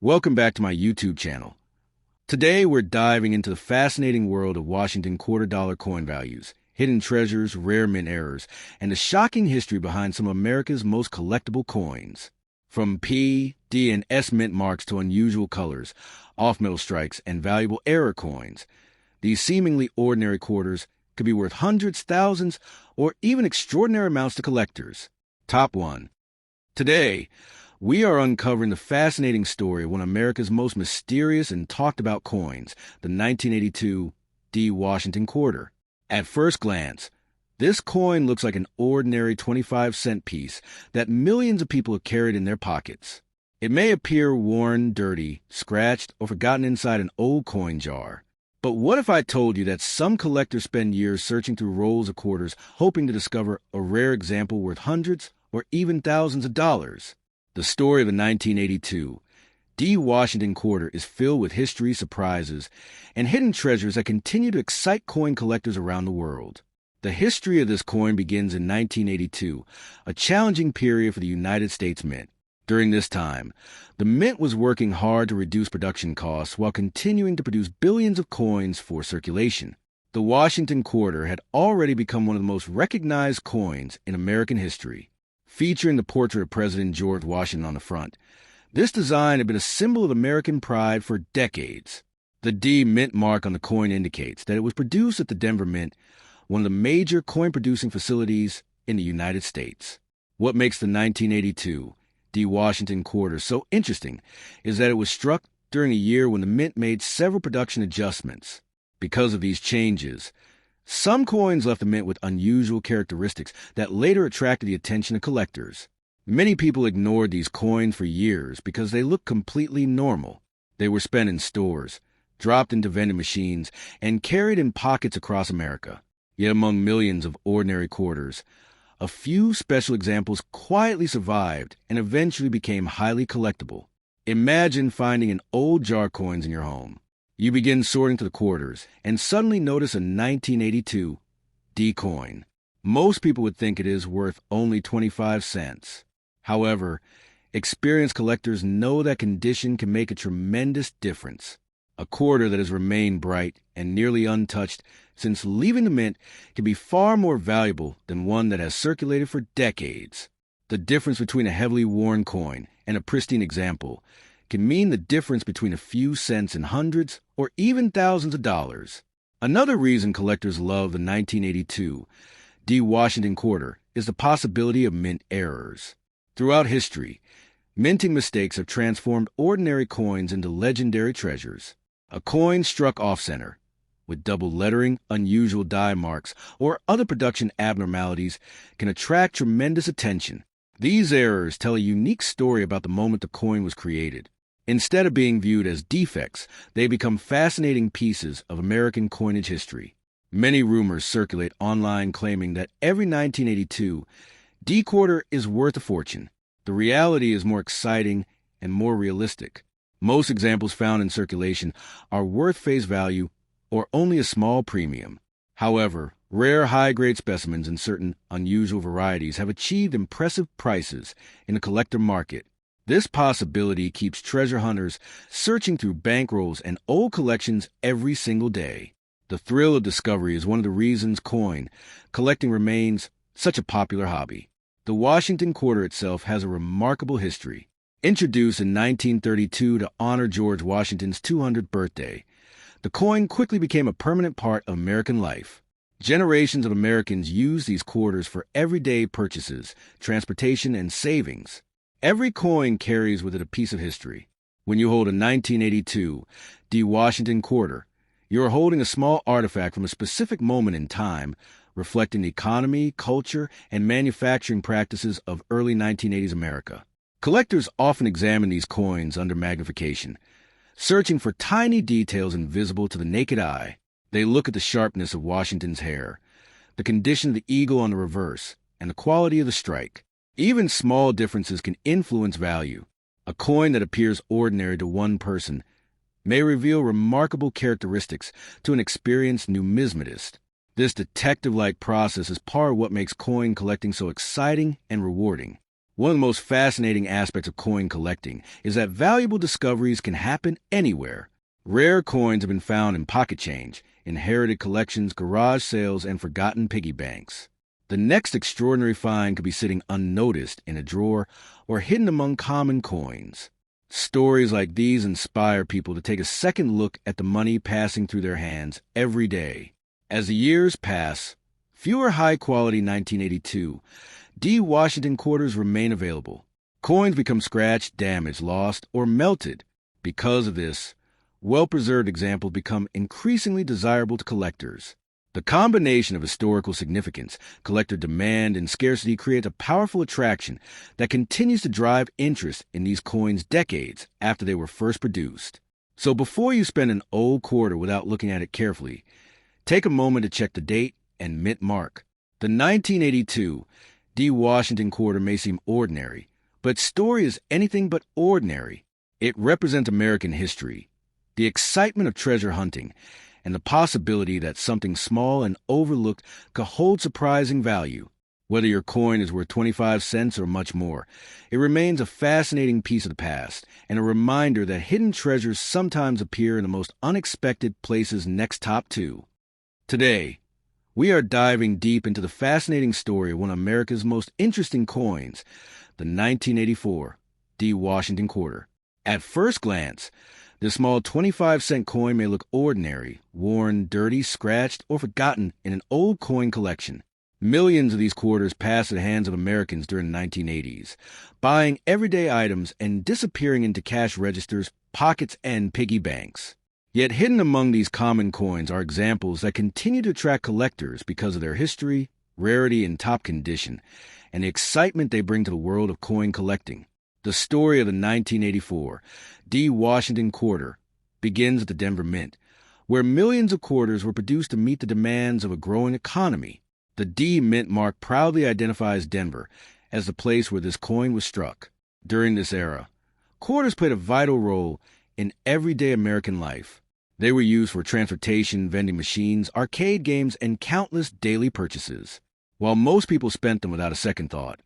Welcome back to my YouTube channel. Today we're diving into the fascinating world of Washington quarter-dollar coin values, hidden treasures, rare mint errors, and the shocking history behind some of America's most collectible coins. From P, D, and S mint marks to unusual colors, off-metal strikes, and valuable error coins, these seemingly ordinary quarters could be worth hundreds, thousands, or even extraordinary amounts to collectors. Top 1. Today, we are uncovering the fascinating story of one of America's most mysterious and talked about coins, the 1982 D. Washington quarter. At first glance, this coin looks like an ordinary 25-cent piece that millions of people have carried in their pockets. It may appear worn, dirty, scratched, or forgotten inside an old coin jar. But what if I told you that some collectors spend years searching through rolls of quarters hoping to discover a rare example worth hundreds or even thousands of dollars? The story of the 1982 D. Washington quarter is filled with history, surprises, and hidden treasures that continue to excite coin collectors around the world. The history of this coin begins in 1982, a challenging period for the United States Mint. During this time, the Mint was working hard to reduce production costs while continuing to produce billions of coins for circulation. The Washington quarter had already become one of the most recognized coins in American history. Featuring the portrait of President George Washington on the front, this design had been a symbol of American pride for decades. The D mint mark on the coin indicates that it was produced at the Denver Mint, one of the major coin-producing facilities in the United States. What makes the 1982 D. Washington quarter so interesting is that it was struck during a year when the Mint made several production adjustments. Because of these changes, some coins left the Mint with unusual characteristics that later attracted the attention of collectors. Many people ignored these coins for years because they looked completely normal. They were spent in stores, dropped into vending machines, and carried in pockets across America. Yet among millions of ordinary quarters, a few special examples quietly survived and eventually became highly collectible. Imagine finding an old jar coins in your home. You begin sorting through the quarters and suddenly notice a 1982 D coin. Most people would think it is worth only 25 cents. However, experienced collectors know that condition can make a tremendous difference. A quarter that has remained bright and nearly untouched since leaving the Mint can be far more valuable than one that has circulated for decades. The difference between a heavily worn coin and a pristine example can mean the difference between a few cents and hundreds or even thousands of dollars. Another reason collectors love the 1982 D. Washington quarter is the possibility of mint errors. Throughout history, minting mistakes have transformed ordinary coins into legendary treasures. A coin struck off-center, with double lettering, unusual die marks, or other production abnormalities can attract tremendous attention. These errors tell a unique story about the moment the coin was created. Instead of being viewed as defects, they become fascinating pieces of American coinage history. Many rumors circulate online claiming that every 1982 D quarter is worth a fortune. The reality is more exciting and more realistic. Most examples found in circulation are worth face value or only a small premium. However, rare high-grade specimens in certain unusual varieties have achieved impressive prices in the collector market. This possibility keeps treasure hunters searching through bankrolls and old collections every single day. The thrill of discovery is one of the reasons coin collecting remains such a popular hobby. The Washington quarter itself has a remarkable history. Introduced in 1932 to honor George Washington's 200th birthday, the coin quickly became a permanent part of American life. Generations of Americans use these quarters for everyday purchases, transportation, and savings. Every coin carries with it a piece of history. When you hold a 1982 D. Washington quarter, you are holding a small artifact from a specific moment in time, reflecting the economy, culture, and manufacturing practices of early 1980s America. Collectors often examine these coins under magnification, searching for tiny details invisible to the naked eye. They look at the sharpness of Washington's hair, the condition of the eagle on the reverse, and the quality of the strike. Even small differences can influence value. A coin that appears ordinary to one person may reveal remarkable characteristics to an experienced numismatist. This detective-like process is part of what makes coin collecting so exciting and rewarding. One of the most fascinating aspects of coin collecting is that valuable discoveries can happen anywhere. Rare coins have been found in pocket change, inherited collections, garage sales, and forgotten piggy banks. The next extraordinary find could be sitting unnoticed in a drawer or hidden among common coins. Stories like these inspire people to take a second look at the money passing through their hands every day. As the years pass, fewer high-quality 1982 D. Washington quarters remain available. Coins become scratched, damaged, lost, or melted. Because of this, well-preserved examples become increasingly desirable to collectors. The combination of historical significance, collector demand, and scarcity creates a powerful attraction that continues to drive interest in these coins decades after they were first produced. So before you spend an old quarter without looking at it carefully, take a moment to check the date and mint mark. The 1982 D. Washington quarter may seem ordinary, but its story is anything but ordinary. It represents American history, the excitement of treasure hunting, and the possibility that something small and overlooked could hold surprising value. Whether your coin is worth 25 cents or much more, it remains a fascinating piece of the past and a reminder that hidden treasures sometimes appear in the most unexpected places next top two. Today, we are diving deep into the fascinating story of one of America's most interesting coins, the 1984 D. Washington quarter. At first glance, this small 25-cent coin may look ordinary, worn, dirty, scratched, or forgotten in an old coin collection. Millions of these quarters passed through the hands of Americans during the 1980s, buying everyday items and disappearing into cash registers, pockets, and piggy banks. Yet hidden among these common coins are examples that continue to attract collectors because of their history, rarity, and top condition, and the excitement they bring to the world of coin collecting. The story of the 1984 D. Washington quarter begins at the Denver Mint, where millions of quarters were produced to meet the demands of a growing economy. The D Mint mark proudly identifies Denver as the place where this coin was struck. During this era, quarters played a vital role in everyday American life. They were used for transportation, vending machines, arcade games, and countless daily purchases. While most people spent them without a second thought,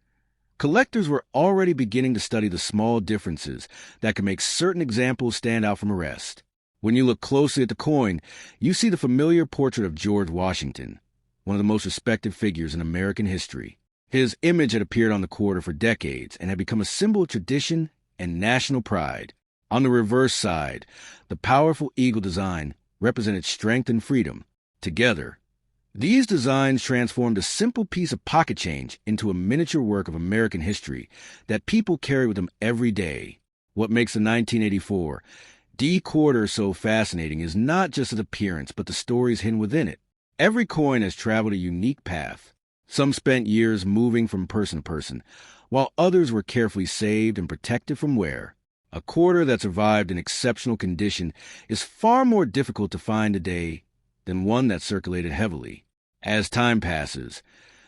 collectors were already beginning to study the small differences that could make certain examples stand out from the rest. When you look closely at the coin, you see the familiar portrait of George Washington, one of the most respected figures in American history. His image had appeared on the quarter for decades and had become a symbol of tradition and national pride. On the reverse side, the powerful eagle design represented strength and freedom. Together, these designs transformed a simple piece of pocket change into a miniature work of American history that people carry with them every day. What makes the 1984 D quarter so fascinating is not just its appearance, but the stories hidden within it. Every coin has traveled a unique path. Some spent years moving from person to person, while others were carefully saved and protected from wear. A quarter that survived in exceptional condition is far more difficult to find today than one that circulated heavily. As time passes,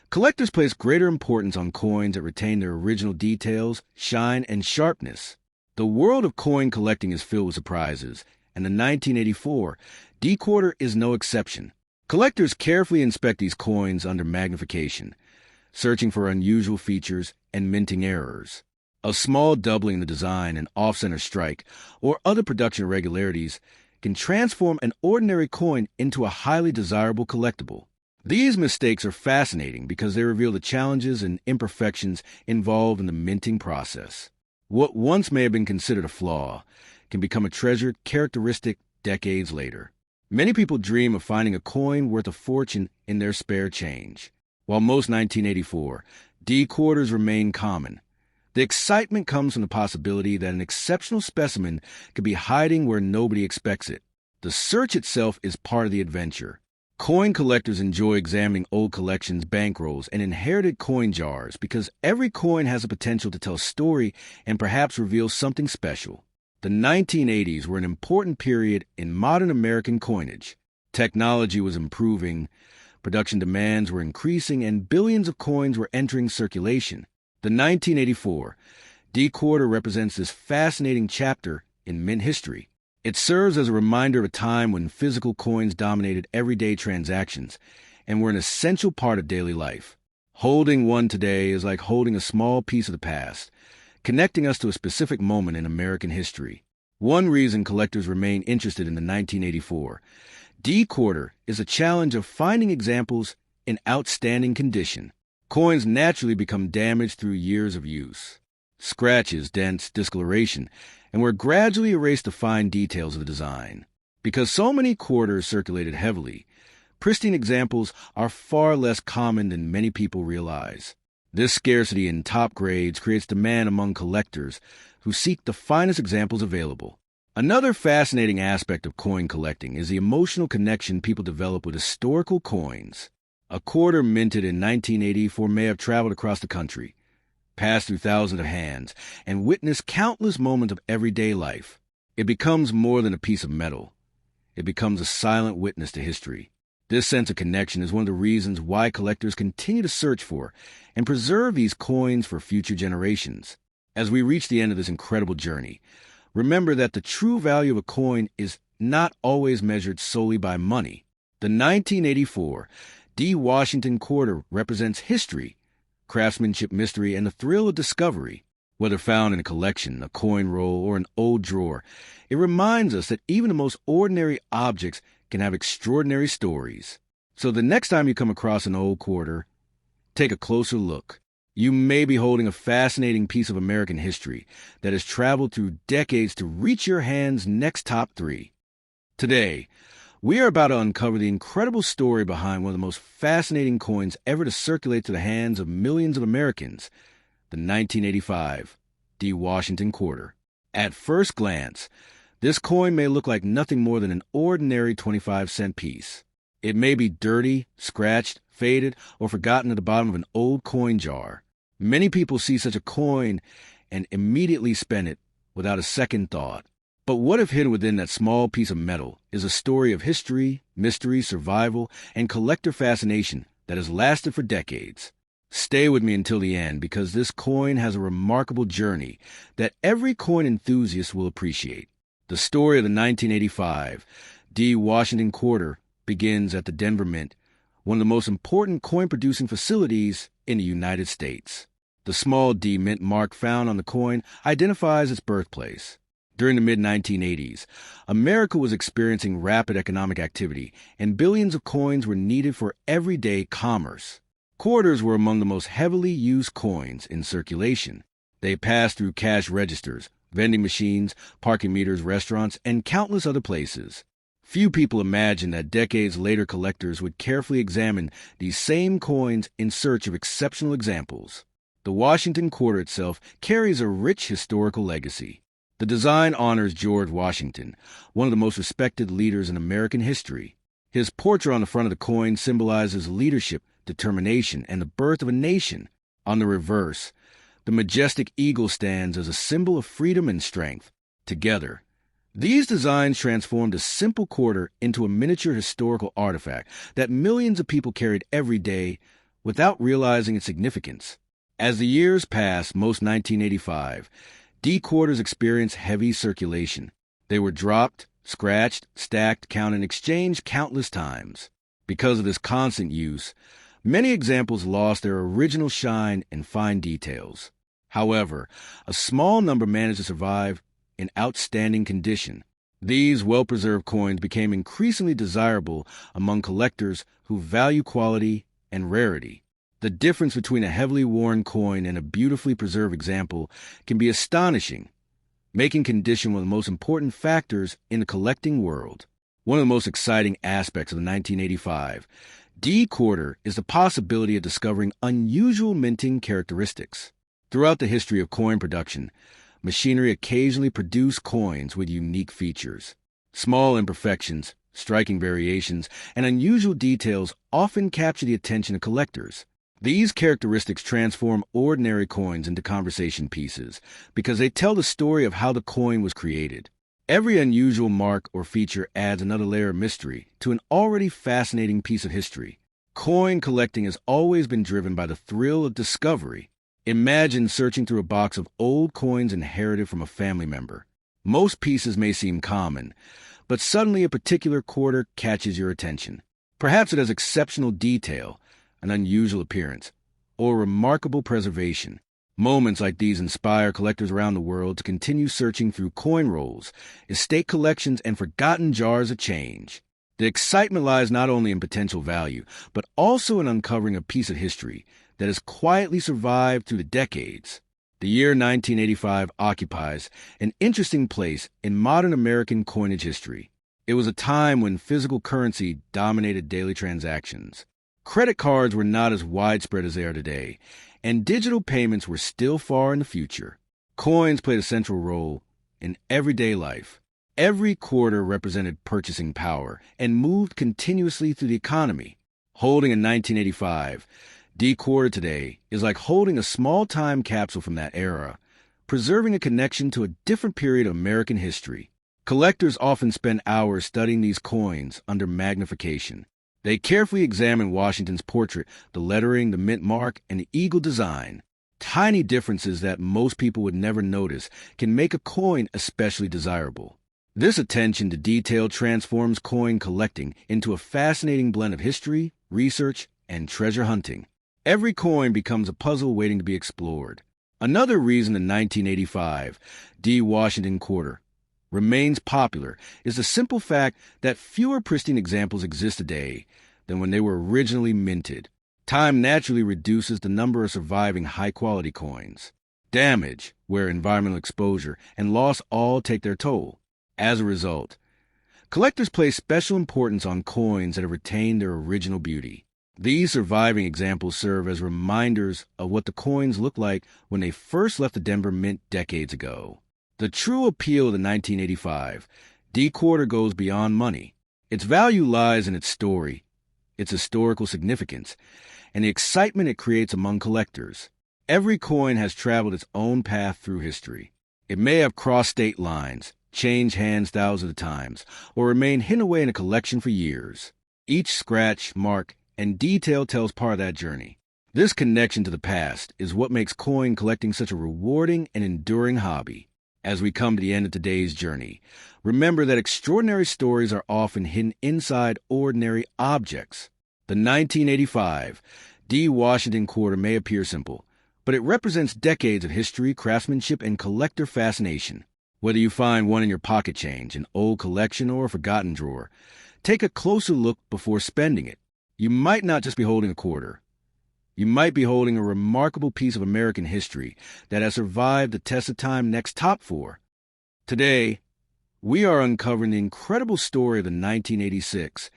collectors place greater importance on coins that retain their original details, shine, and sharpness. The world of coin collecting is filled with surprises, and the 1984 D quarter is no exception. Collectors carefully inspect these coins under magnification, searching for unusual features and minting errors. A small doubling in the design, an off-center strike, or other production irregularities can transform an ordinary coin into a highly desirable collectible. These mistakes are fascinating because they reveal the challenges and imperfections involved in the minting process. What once may have been considered a flaw can become a treasured characteristic decades later. Many people dream of finding a coin worth a fortune in their spare change. While most 1984 D quarters remain common, the excitement comes from the possibility that an exceptional specimen could be hiding where nobody expects it. The search itself is part of the adventure. Coin collectors enjoy examining old collections, bankrolls, and inherited coin jars because every coin has the potential to tell a story and perhaps reveal something special. The 1980s were an important period in modern American coinage. Technology was improving, production demands were increasing, and billions of coins were entering circulation. The 1984 D quarter represents this fascinating chapter in mint history. It serves as a reminder of a time when physical coins dominated everyday transactions and were an essential part of daily life. Holding one today is like holding a small piece of the past, connecting us to a specific moment in American history. One reason collectors remain interested in the 1984 D quarter is a challenge of finding examples in outstanding condition. Coins naturally become damaged through years of use. Scratches, dents, discoloration, and were gradually erased the fine details of the design. Because so many quarters circulated heavily, pristine examples are far less common than many people realize. This scarcity in top grades creates demand among collectors who seek the finest examples available. Another fascinating aspect of coin collecting is the emotional connection people develop with historical coins. A quarter minted in 1984 may have traveled across the country, passed through thousands of hands, and witnessed countless moments of everyday life. It becomes more than a piece of metal. It becomes a silent witness to history. This sense of connection is one of the reasons why collectors continue to search for and preserve these coins for future generations. As we reach the end of this incredible journey, remember that the true value of a coin is not always measured solely by money. The 1984 D. Washington quarter represents history, craftsmanship, mystery, and the thrill of discovery. Whether found in a collection, a coin roll, or an old drawer, it reminds us that even the most ordinary objects can have extraordinary stories. So the next time you come across an old quarter, take a closer look. You may be holding a fascinating piece of American history that has traveled through decades to reach your hand's next top 3. Today, we are about to uncover the incredible story behind one of the most fascinating coins ever to circulate to the hands of millions of Americans, the 1985 D. Washington quarter. At first glance, this coin may look like nothing more than an ordinary 25-cent piece. It may be dirty, scratched, faded, or forgotten at the bottom of an old coin jar. Many people see such a coin and immediately spend it without a second thought. But what if hidden within that small piece of metal is a story of history, mystery, survival, and collector fascination that has lasted for decades? Stay with me until the end, because this coin has a remarkable journey that every coin enthusiast will appreciate. The story of the 1985 D. Washington quarter begins at the Denver Mint, one of the most important coin-producing facilities in the United States. The small D mint mark found on the coin identifies its birthplace. During the mid-1980s, America was experiencing rapid economic activity, and billions of coins were needed for everyday commerce. Quarters were among the most heavily used coins in circulation. They passed through cash registers, vending machines, parking meters, restaurants, and countless other places. Few people imagined that decades later collectors would carefully examine these same coins in search of exceptional examples. The Washington quarter itself carries a rich historical legacy. The design honors George Washington, one of the most respected leaders in American history. His portrait on the front of the coin symbolizes leadership, determination, and the birth of a nation. On the reverse, the majestic eagle stands as a symbol of freedom and strength. Together, these designs transformed a simple quarter into a miniature historical artifact that millions of people carried every day without realizing its significance. As the years passed, most 1985 D quarters experienced heavy circulation. They were dropped, scratched, stacked, counted, and exchanged countless times. Because of this constant use, many examples lost their original shine and fine details. However, a small number managed to survive in outstanding condition. These well-preserved coins became increasingly desirable among collectors who value quality and rarity. The difference between a heavily worn coin and a beautifully preserved example can be astonishing, making condition one of the most important factors in the collecting world. One of the most exciting aspects of the 1985 D quarter is the possibility of discovering unusual minting characteristics. Throughout the history of coin production, machinery occasionally produced coins with unique features. Small imperfections, striking variations, and unusual details often capture the attention of collectors. These characteristics transform ordinary coins into conversation pieces because they tell the story of how the coin was created. Every unusual mark or feature adds another layer of mystery to an already fascinating piece of history. Coin collecting has always been driven by the thrill of discovery. Imagine searching through a box of old coins inherited from a family member. Most pieces may seem common, but suddenly a particular quarter catches your attention. Perhaps it has exceptional detail, an unusual appearance, or remarkable preservation. Moments like these inspire collectors around the world to continue searching through coin rolls, estate collections, and forgotten jars of change. The excitement lies not only in potential value, but also in uncovering a piece of history that has quietly survived through the decades. The year 1985 occupies an interesting place in modern American coinage history. It was a time when physical currency dominated daily transactions. Credit cards were not as widespread as they are today, and digital payments were still far in the future. Coins played a central role in everyday life. Every quarter represented purchasing power and moved continuously through the economy. Holding a 1985 D quarter today is like holding a small time capsule from that era, preserving a connection to a different period of American history. Collectors often spend hours studying these coins under magnification. They carefully examine Washington's portrait, the lettering, the mint mark, and the eagle design. Tiny differences that most people would never notice can make a coin especially desirable. This attention to detail transforms coin collecting into a fascinating blend of history, research, and treasure hunting. Every coin becomes a puzzle waiting to be explored. Another reason the 1985 D. Washington quarter remains popular is the simple fact that fewer pristine examples exist today than when they were originally minted. Time naturally reduces the number of surviving high-quality coins. Damage, where environmental exposure and loss all take their toll. As a result, collectors place special importance on coins that have retained their original beauty. These surviving examples serve as reminders of what the coins looked like when they first left the Denver Mint decades ago. The true appeal of the 1985 D quarter goes beyond money. Its value lies in its story, its historical significance, and the excitement it creates among collectors. Every coin has traveled its own path through history. It may have crossed state lines, changed hands thousands of times, or remained hidden away in a collection for years. Each scratch, mark, and detail tells part of that journey. This connection to the past is what makes coin collecting such a rewarding and enduring hobby. As we come to the end of today's journey, remember that extraordinary stories are often hidden inside ordinary objects. The 1985 D. Washington quarter may appear simple, but it represents decades of history, craftsmanship, and collector fascination. Whether you find one in your pocket change, an old collection, or a forgotten drawer, take a closer look before spending it. You might not just be holding a quarter. You might be holding a remarkable piece of American history that has survived the test of time next top four. Today, we are uncovering the incredible story of the 1986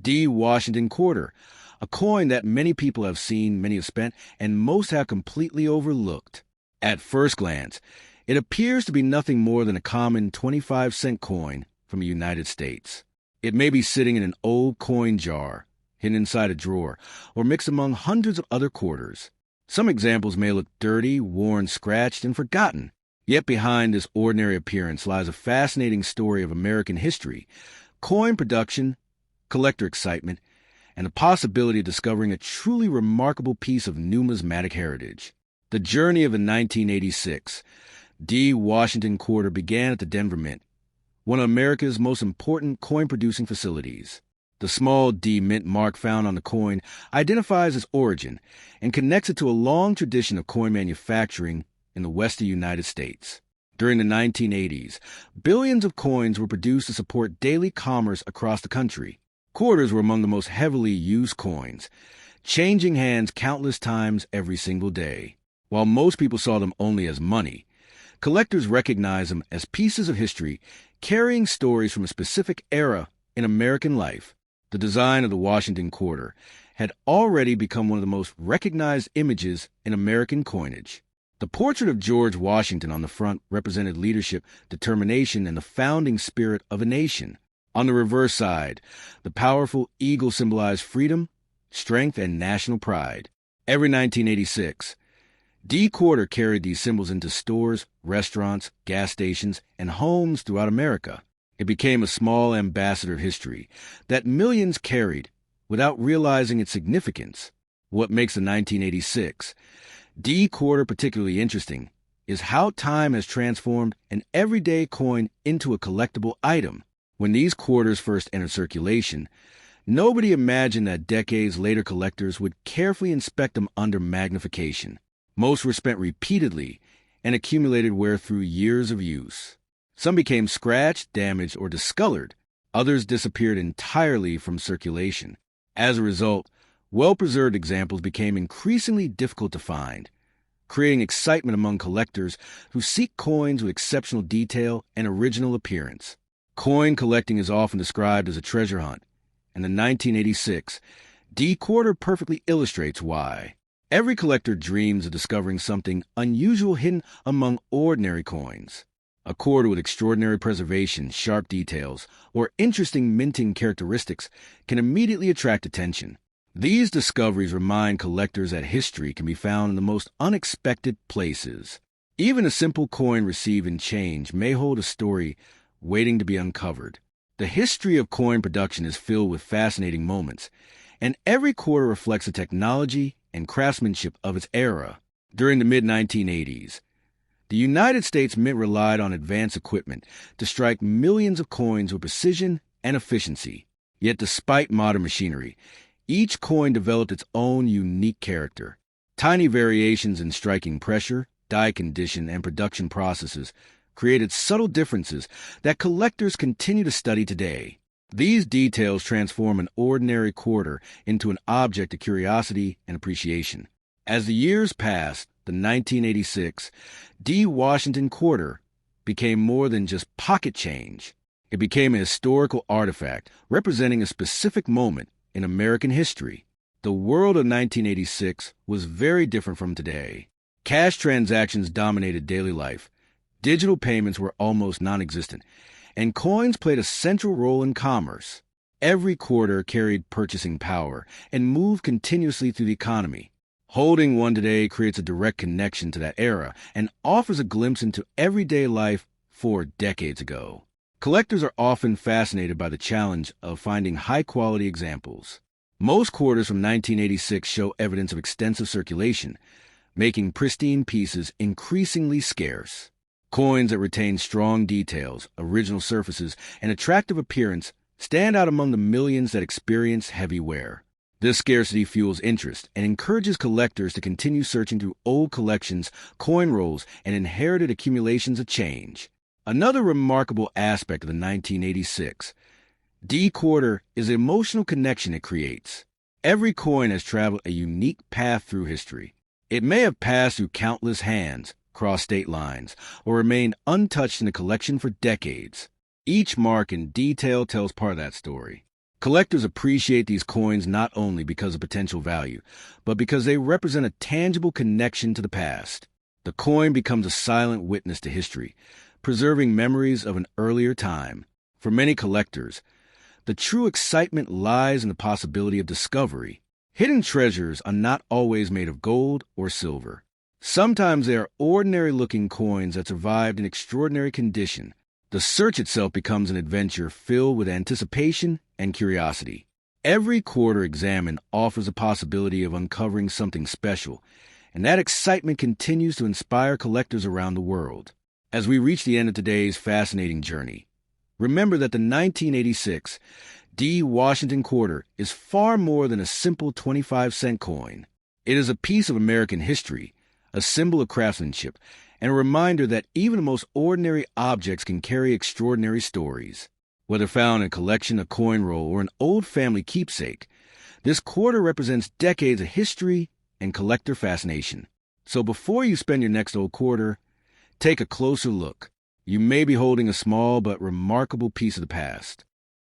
D. Washington quarter, a coin that many people have seen, many have spent, and most have completely overlooked. At first glance, it appears to be nothing more than a common 25-cent coin from the United States. It may be sitting in an old coin jar, hidden inside a drawer, or mixed among hundreds of other quarters. Some examples may look dirty, worn, scratched, and forgotten. Yet behind this ordinary appearance lies a fascinating story of American history, coin production, collector excitement, and the possibility of discovering a truly remarkable piece of numismatic heritage. The journey of the 1986 D. Washington quarter began at the Denver Mint, one of America's most important coin-producing facilities. The small D mint mark found on the coin identifies its origin and connects it to a long tradition of coin manufacturing in the western United States. During the 1980s, billions of coins were produced to support daily commerce across the country. Quarters were among the most heavily used coins, changing hands countless times every single day. While most people saw them only as money, collectors recognized them as pieces of history carrying stories from a specific era in American life. The design of the Washington quarter had already become one of the most recognized images in American coinage. The portrait of George Washington on the front represented leadership, determination, and the founding spirit of a nation. On the reverse side, the powerful eagle symbolized freedom, strength, and national pride. Every 1986, D quarter carried these symbols into stores, restaurants, gas stations, and homes throughout America. It became a small ambassador of history that millions carried without realizing its significance. What makes the 1986 D quarter particularly interesting is how time has transformed an everyday coin into a collectible item. When these quarters first entered circulation, Nobody imagined that decades later collectors would carefully inspect them under magnification. Most were spent repeatedly and accumulated wear through years of use. Some became scratched, damaged, or discolored. Others disappeared entirely from circulation. As a result, well-preserved examples became increasingly difficult to find, creating excitement among collectors who seek coins with exceptional detail and original appearance. Coin collecting is often described as a treasure hunt, and in 1986, D. Quarter perfectly illustrates why. Every collector dreams of discovering something unusual hidden among ordinary coins. A quarter with extraordinary preservation, sharp details, or interesting minting characteristics can immediately attract attention. These discoveries remind collectors that history can be found in the most unexpected places. Even a simple coin received in change may hold a story waiting to be uncovered. The history of coin production is filled with fascinating moments, and every quarter reflects the technology and craftsmanship of its era. During the mid-1980s, the United States Mint relied on advanced equipment to strike millions of coins with precision and efficiency. Yet despite modern machinery, each coin developed its own unique character. Tiny variations in striking pressure, die condition, and production processes created subtle differences that collectors continue to study today. These details transform an ordinary quarter into an object of curiosity and appreciation. As the years passed, the 1986 D. Washington quarter became more than just pocket change. It became a historical artifact representing a specific moment in American history. The world of 1986 was very different from today. Cash transactions dominated daily life. Digital payments were almost non-existent, and coins played a central role in commerce. Every quarter carried purchasing power and moved continuously through the economy. Holding one today creates a direct connection to that era and offers a glimpse into everyday life 4 decades ago. Collectors are often fascinated by the challenge of finding high-quality examples. Most quarters from 1986 show evidence of extensive circulation, making pristine pieces increasingly scarce. Coins that retain strong details, original surfaces, and attractive appearance stand out among the millions that experience heavy wear. This scarcity fuels interest and encourages collectors to continue searching through old collections, coin rolls, and inherited accumulations of change. Another remarkable aspect of the 1986 D. Quarter is the emotional connection it creates. Every coin has traveled a unique path through history. It may have passed through countless hands, crossed state lines, or remained untouched in the collection for decades. Each mark and detail tells part of that story. Collectors appreciate these coins not only because of potential value, but because they represent a tangible connection to the past. The coin becomes a silent witness to history, preserving memories of an earlier time. For many collectors, the true excitement lies in the possibility of discovery. Hidden treasures are not always made of gold or silver. Sometimes they are ordinary-looking coins that survived in extraordinary condition. The search itself becomes an adventure filled with anticipation and curiosity. Every quarter examined offers a possibility of uncovering something special, and that excitement continues to inspire collectors around the world. As we reach the end of today's fascinating journey, remember that the 1986 D. Washington quarter is far more than a simple 25-cent coin. It is a piece of American history, a symbol of craftsmanship, and a reminder that even the most ordinary objects can carry extraordinary stories. Whether found in a collection, a coin roll, or an old family keepsake, this quarter represents decades of history and collector fascination. So before you spend your next old quarter, take a closer look. You may be holding a small but remarkable piece of the past.